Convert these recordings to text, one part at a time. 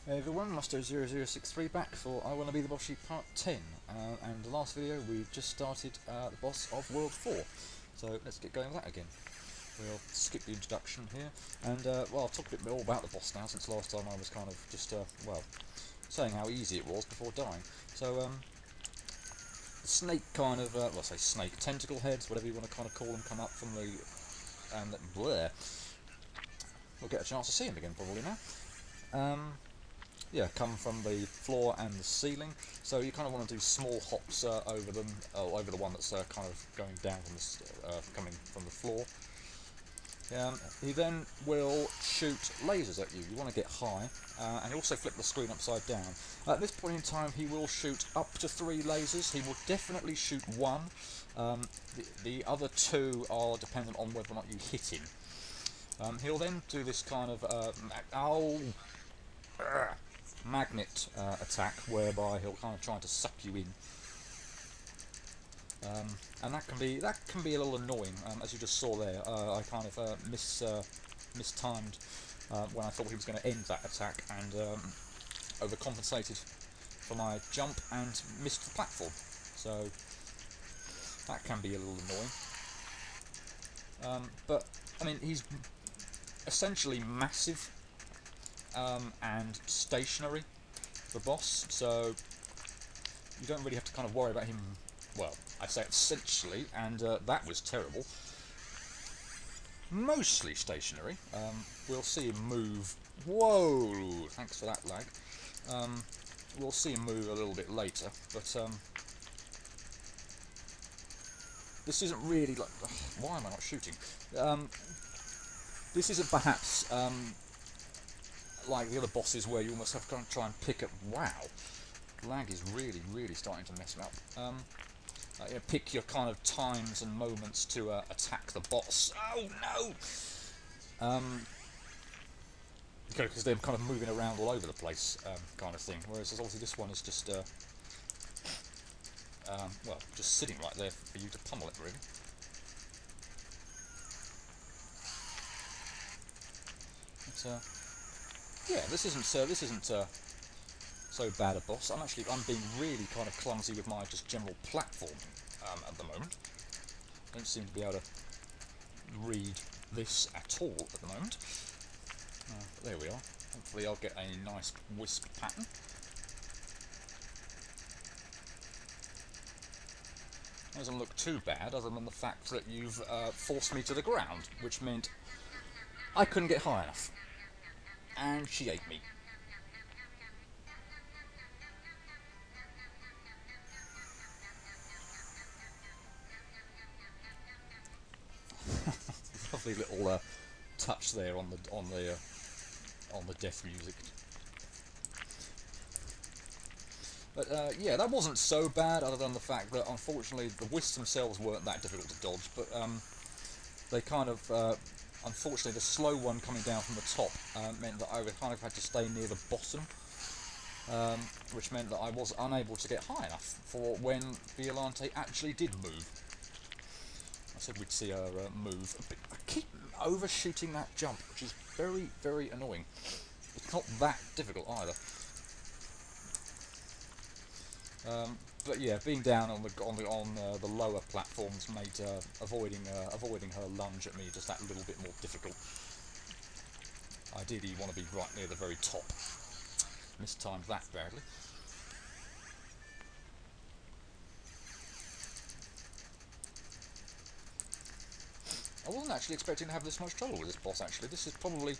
Hey everyone, Musto0063 back for I Wanna Be the Boshy Part 10. And the last video we just started the boss of World 4. So let's get going with that again. We'll skip the introduction here, and well, I'll talk a bit more about the boss now, since last time I was kind of just, well, saying how easy it was before dying. So, the snake kind of, well I say snake, tentacle heads, whatever you want to kind of call them, come up from the, and bleh. We'll get a chance to see them again probably now. Yeah, come from the floor and the ceiling, so you kind of want to do small hops over them, over the one that's kind of going down from the, coming from the floor. He then will shoot lasers at you. You want to get high, and also flip the screen upside down. At this point in time, he will shoot up to 3 lasers. He will definitely shoot 1. The other 2 are dependent on whether or not you hit him. He'll then do this kind of magnet attack, whereby he'll kind of try to suck you in, and that can be a little annoying. As you just saw there, I kind of mistimed when I thought he was going to end that attack, and overcompensated for my jump and missed the platform. So that can be a little annoying. But I mean, he's essentially massive. And stationary, the boss, so you don't really have to kind of worry about him. Well, I say essentially, and that was terrible. Mostly stationary. We'll see him move. Whoa! Thanks for that lag. We'll see him move a little bit later, but this isn't really like. Why am I not shooting? This isn't perhaps like the other bosses where you almost have to try and pick up. Wow, lag is really starting to mess me up. You know, pick your kind of times and moments to attack the boss. Oh no! Because they're kind of moving around all over the place, kind of thing. Whereas obviously this one is just, well, just sitting right there for you to pummel it, really. But, yeah, this isn't so bad a boss. I'm being really kind of clumsy with my just general platforming at the moment. Don't seem to be able to read this at all at the moment. But there we are. Hopefully I'll get a nice wisp pattern. Doesn't look too bad, other than the fact that you've forced me to the ground, which meant I couldn't get high enough. And she ate me. Lovely little touch there on the death music. But yeah, that wasn't so bad, other than the fact that unfortunately the wisps themselves weren't that difficult to dodge. But they kind of, unfortunately, the slow one coming down from the top meant that I kind of had to stay near the bottom, which meant that I was unable to get high enough for when Biollante actually did move. I said we'd see her move. But I keep overshooting that jump, which is very annoying. It's not that difficult either. But yeah, being down on the lower platforms made avoiding her lunge at me just that little bit more difficult. Ideally, you want to be right near the very top. Mistimed that badly. I wasn't actually expecting to have this much trouble with this boss. Actually, this is probably,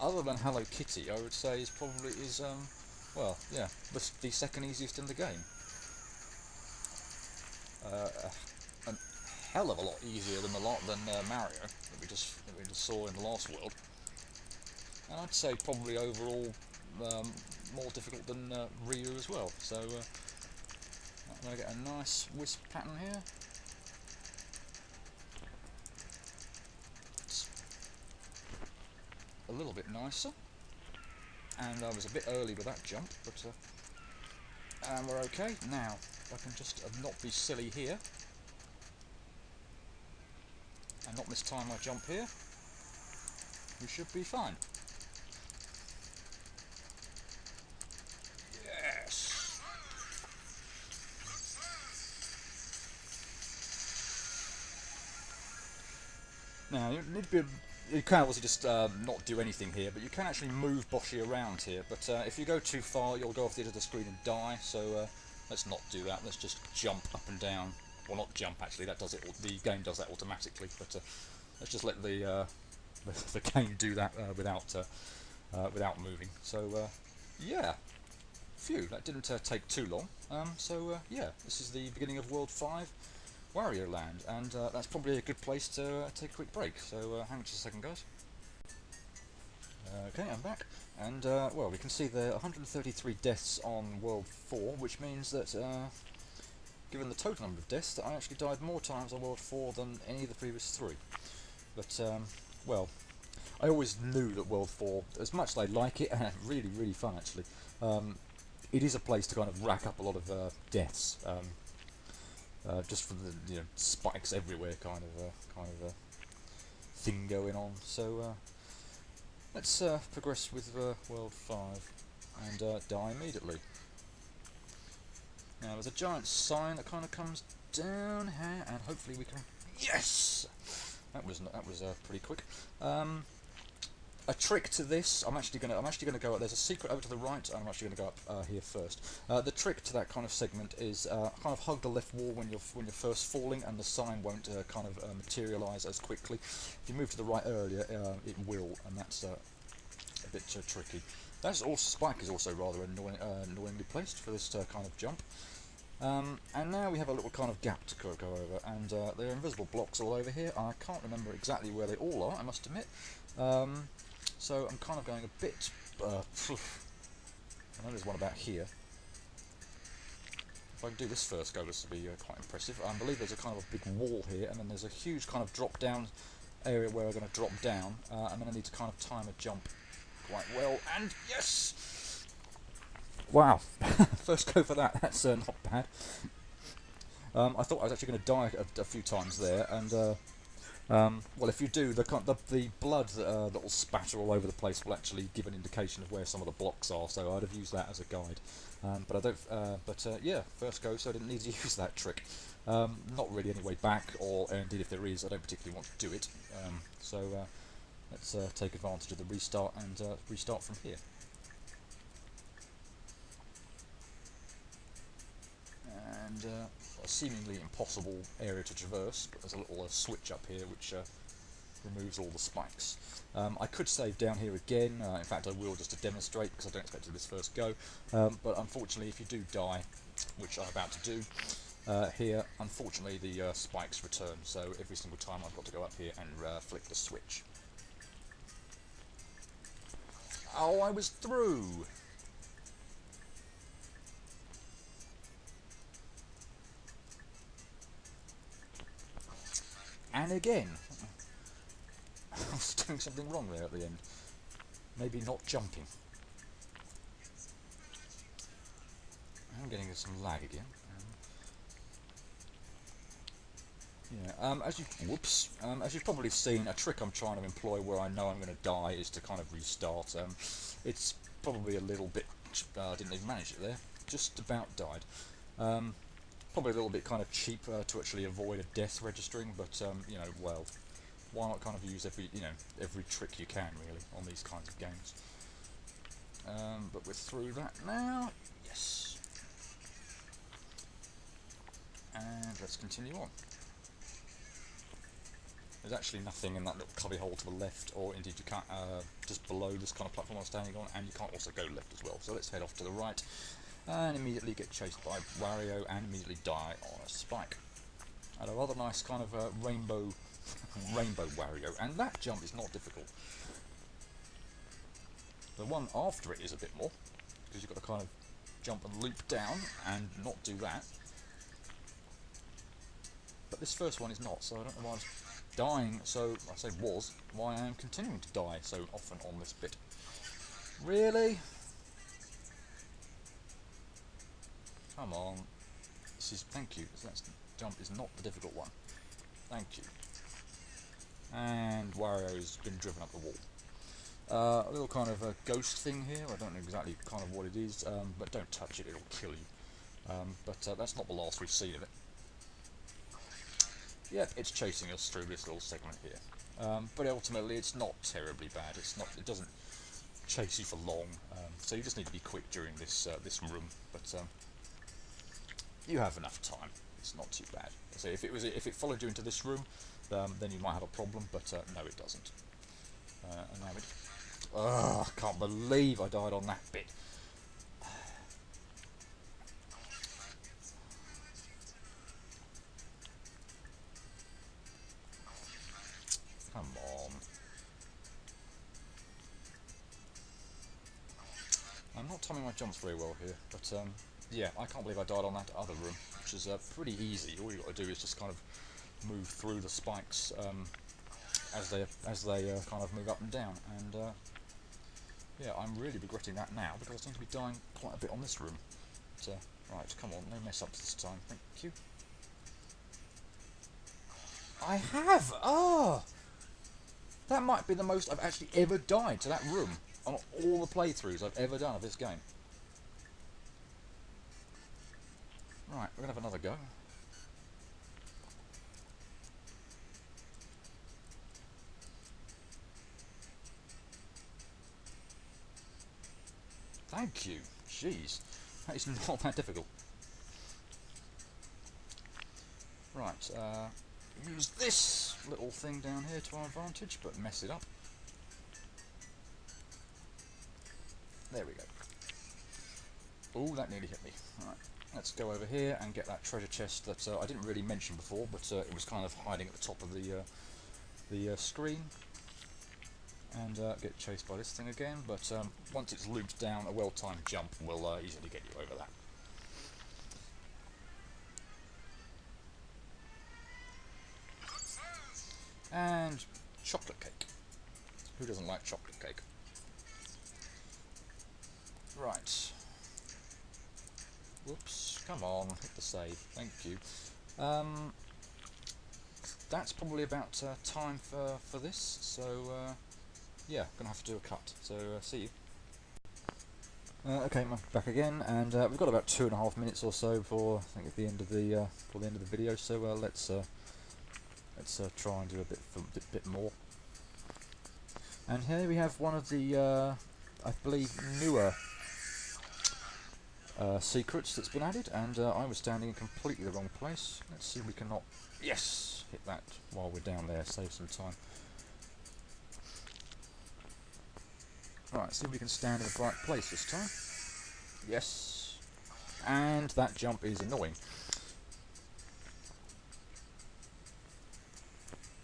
other than Hello Kitty, I would say is well, yeah, the second easiest in the game. A hell of a lot easier than Mario that we just saw in the last world, and I'd say probably overall more difficult than Ryu as well. So I'm going to get a nice wisp pattern here. It's a little bit nicer, and I was a bit early with that jump, but and we're okay now. I can just not be silly here and not mistime my jump here. We should be fine. Now, you can obviously just not do anything here, but you can actually move Boshy around here. But if you go too far, you'll go off the edge of the screen and die. So let's not do that. Let's just jump up and down. Well, not jump actually. That does it. The game does that automatically. But let's just let the game do that without moving. So yeah, phew, that didn't take too long. Yeah, this is the beginning of World 5. Wario Land, and that's probably a good place to take a quick break. So hang on just a second, guys. Okay, I'm back, and well, we can see there are 133 deaths on World 4, which means that given the total number of deaths, that I actually died more times on World 4 than any of the previous 3. But well, I always knew that World 4, as much as I like it, and really fun actually, it is a place to kind of rack up a lot of deaths. Just from the spikes everywhere kind of thing going on. So let's progress with World 5 and die immediately. Now there's a giant sign that kind of comes down here, and hopefully we can. Yes, that was pretty quick. A trick to this, I'm actually gonna go. There's a secret over to the right, and I'm actually gonna go up here first. The trick to that kind of segment is kind of hug the left wall when you're first falling, and the sign won't kind of materialise as quickly. If you move to the right earlier, it will, and that's a bit tricky. That spike is also rather annoyingly placed for this kind of jump. And now we have a little kind of gap to go over, and there are invisible blocks all over here. I can't remember exactly where they all are, I must admit. So I'm kind of going a bit. I know there's one about here. If I can do this first go, this will be quite impressive. I believe there's a kind of a big wall here, and then there's a huge kind of drop down area where I'm going to drop down, and then I need to kind of time a jump quite well. And yes! Wow, first go for that. That's not bad. I thought I was actually going to die a few times there, and well, if you do, the blood that will spatter all over the place will actually give an indication of where some of the blocks are. So I'd have used that as a guide, but I don't. Yeah, first go, so I didn't need to use that trick. Not really any way back, or indeed if there is, I don't particularly want to do it. Let's take advantage of the restart and restart from here. And a seemingly impossible area to traverse, but there's a little switch up here which removes all the spikes. I could save down here again, in fact I will just to demonstrate because I don't expect to this first go, but unfortunately if you do die, which I'm about to do, here unfortunately the spikes return, so every single time I've got to go up here and flick the switch. Oh, I was through! And again! I was doing something wrong there at the end. Maybe not jumping. I'm getting some lag again. As you've probably seen, a trick I'm trying to employ where I know I'm going to die is to kind of restart. It's probably a little bit. I didn't even manage it there. Just about died. Probably a little bit kind of cheap to actually avoid a death registering, but well, why not kind of use every trick you can really on these kinds of games. But we're through that now. Yes. And let's continue on. There's actually nothing in that little cubby hole to the left, or indeed you can't, just below this kind of platform I'm standing on, and you can't also go left as well. So let's head off to the right, and immediately get chased by Wario, and immediately die on a spike. And a rather nice kind of rainbow Wario, and that jump is not difficult. The one after it is a bit more, because you've got to kind of jump and loop down, and not do that. But this first one is not, so I don't know why I'm dying, so I say why I am continuing to die so often on this bit. Really? Come on. Thank you. That jump is not the difficult one. Thank you. And Wario's been driven up the wall. A little kind of a ghost thing here. I don't know exactly kind of what it is, but don't touch it, it'll kill you. But that's not the last we've seen of it. Yep, it's chasing us through this little segment here. but ultimately it's not terribly bad. It doesn't chase you for long, so you just need to be quick during this room. But you have enough time. It's not too bad. So if it followed you into this room, then you might have a problem. But no, it doesn't. And now I can't believe I died on that bit. Come on. I'm not timing my jumps very well here, but yeah, I can't believe I died on that other room, which is pretty easy. All you've got to do is just kind of move through the spikes as they kind of move up and down. And yeah, I'm really regretting that now because I seem to be dying quite a bit on this room. But, right, come on, no mess ups this time. Thank you. I have! Oh! That might be the most I've actually ever died to that room on all the playthroughs I've ever done of this game. Right, we're going to have another go. Thank you. Jeez, that is not that difficult. Right, use this little thing down here to our advantage, but mess it up. There we go. Oh, that nearly hit me. Right, let's go over here and get that treasure chest that I didn't really mention before, but it was kind of hiding at the top of the screen. And get chased by this thing again, but once it's looped down, a well-timed jump will easily get you over that. And chocolate cake. Who doesn't like chocolate cake? Right. Whoops, come on, hit the save. Thank you. That's probably about time for this, so yeah, gonna have to do a cut. So see you. Okay, I'm back again, and we've got about 2.5 minutes or so before I think at the end of the video. So let's try and do a bit more. And here we have one of the I believe newer secrets that's been added, and I was standing in completely the wrong place. Let's see if we cannot, yes, hit that while we're down there, save some time. Right, see if we can stand in the right place this time. Yes, and that jump is annoying.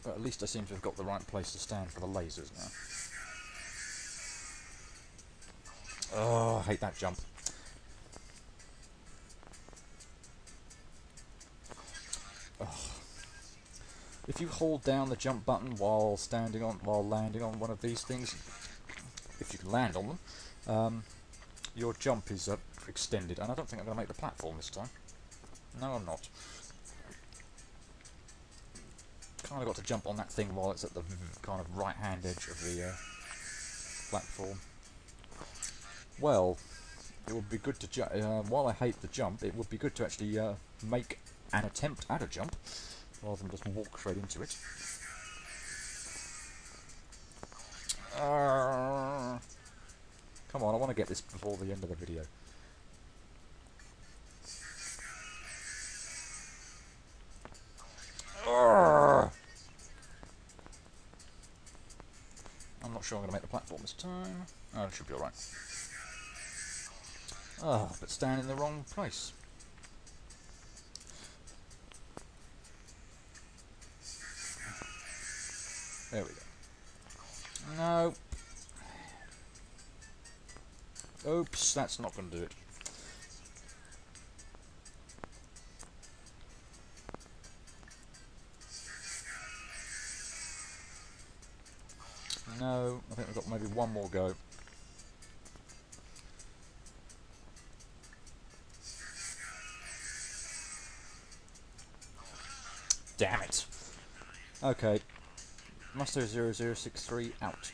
But at least I seem to have got the right place to stand for the lasers now. Oh, I hate that jump. Oh. If you hold down the jump button while landing on one of these things, if you can land on them, your jump is extended, and I don't think I'm going to make the platform this time. No, I'm not. Kind of got to jump on that thing while it's at the kind of right-hand edge of the platform. Well, it would be good to while I hate the jump, it would be good to actually make an attempt at a jump rather than just walk straight into it. Come on, I want to get this before the end of the video. I'm not sure I'm going to make the platform this time. Oh, it should be alright. Oh, but stand in the wrong place. There we go. No. Oops, that's not going to do it. No, I think we've got maybe one more go. Damn it. Okay. Master 0063 out.